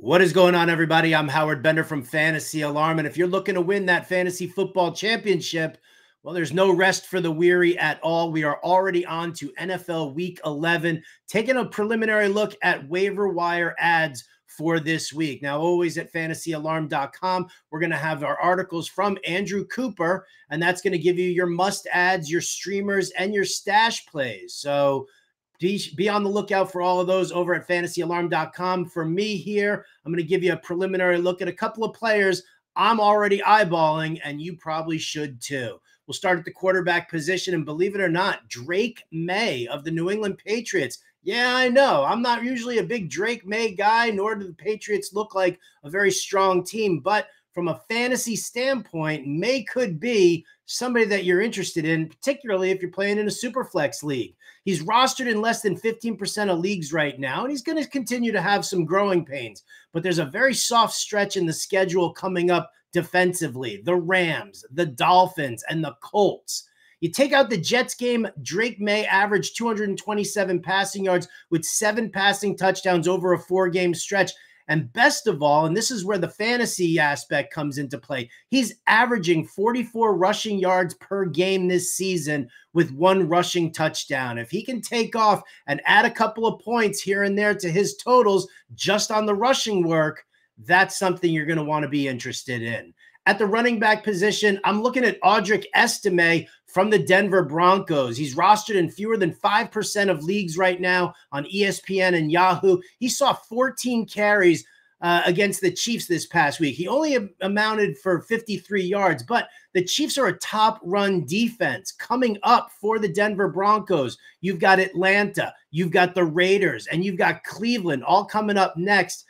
What is going on, everybody? I'm Howard Bender from Fantasy Alarm. And if you're looking to win that fantasy football championship, well, there's no rest for the weary at all. We are already on to NFL Week 11, taking a preliminary look at waiver wire ads for this week. Now, always at fantasyalarm.com, we're going to have our articles from Andrew Cooper, and that's going to give you your must ads, your streamers, and your stash plays. So be on the lookout for all of those over at fantasyalarm.com. For me here, I'm going to give you a preliminary look at a couple of players I'm already eyeballing, and you probably should too. We'll start at the quarterback position, and believe it or not, Drake May of the New England Patriots. Yeah, I know. I'm not usually a big Drake May guy, nor do the Patriots look like a very strong team, but from a fantasy standpoint, May could be somebody that you're interested in, particularly if you're playing in a Superflex league. He's rostered in less than 15% of leagues right now, and he's going to continue to have some growing pains. But there's a very soft stretch in the schedule coming up defensively. The Rams, the Dolphins, and the Colts. You take out the Jets game, Drake May averaged 227 passing yards with 7 passing touchdowns over a 4-game stretch. And best of all, and this is where the fantasy aspect comes into play, he's averaging 44 rushing yards per game this season with 1 rushing touchdown. If he can take off and add a couple of points here and there to his totals just on the rushing work, that's something you're going to want to be interested in. At the running back position, I'm looking at Audric Estime from the Denver Broncos. He's rostered in fewer than 5% of leagues right now on ESPN and Yahoo. He saw 14 carries against the Chiefs this past week. He only amounted for 53 yards, but the Chiefs are a top run defense. Coming up for the Denver Broncos, you've got Atlanta, you've got the Raiders, and you've got Cleveland all coming up next.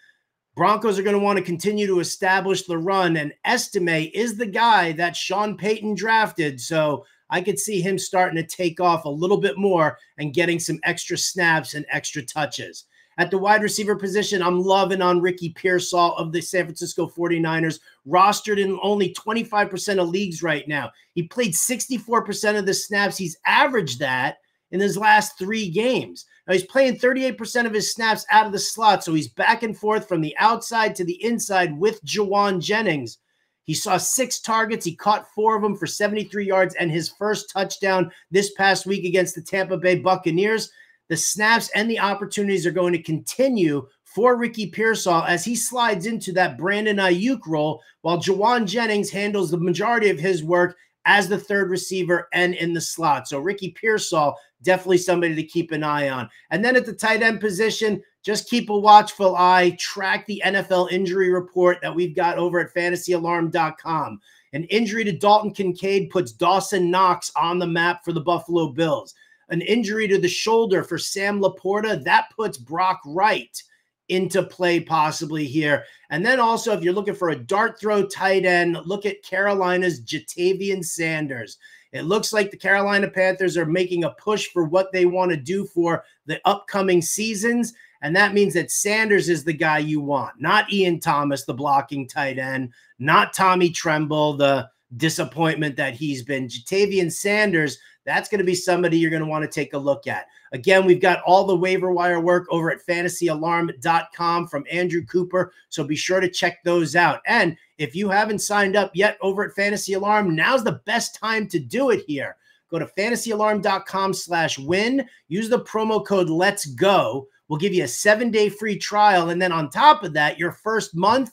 Broncos are going to want to continue to establish the run, and Estime is the guy that Sean Payton drafted, so I could see him starting to take off a little bit more and getting some extra snaps and extra touches. At the wide receiver position, I'm loving on Ricky Pearsall of the San Francisco 49ers, rostered in only 25% of leagues right now. He played 64% of the snaps. He's averaged that in his last 3 games. Now, he's playing 38% of his snaps out of the slot, so he's back and forth from the outside to the inside with Jawan Jennings. He saw 6 targets. He caught 4 of them for 73 yards and his first touchdown this past week against the Tampa Bay Buccaneers. The snaps and the opportunities are going to continue for Ricky Pearsall as he slides into that Brandon Ayuk role, while Jawan Jennings handles the majority of his work as the 3rd receiver and in the slot. So Ricky Pearsall, definitely somebody to keep an eye on. And then at the tight end position, just keep a watchful eye. Track the NFL injury report that we've got over at fantasyalarm.com. An injury to Dalton Kincaid puts Dawson Knox on the map for the Buffalo Bills. An injury to the shoulder for Sam Laporta, that puts Brock Wright into play possibly here. And then also, if you're looking for a dart throw tight end, look at Carolina's Jatavian Sanders. It looks like the Carolina Panthers are making a push for what they want to do for the upcoming seasons. And that means that Sanders is the guy you want, not Ian Thomas, the blocking tight end, not Tommy Tremble, the disappointment that he's been. Jatavian Sanders, that's going to be somebody you're going to want to take a look at. Again, we've got all the waiver wire work over at fantasyalarm.com from Andrew Cooper, so be sure to check those out. And if you haven't signed up yet over at Fantasy Alarm, now's the best time to do it here. Go to fantasyalarm.com/win. Use the promo code Let's Go. We'll give you a 7-day free trial, and then on top of that, your first month,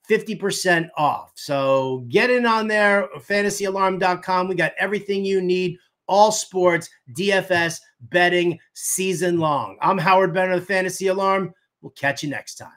50% off. So get in on there, fantasyalarm.com. We got everything you need, all sports, DFS, betting, season long. I'm Howard Bender of the Fantasy Alarm. We'll catch you next time.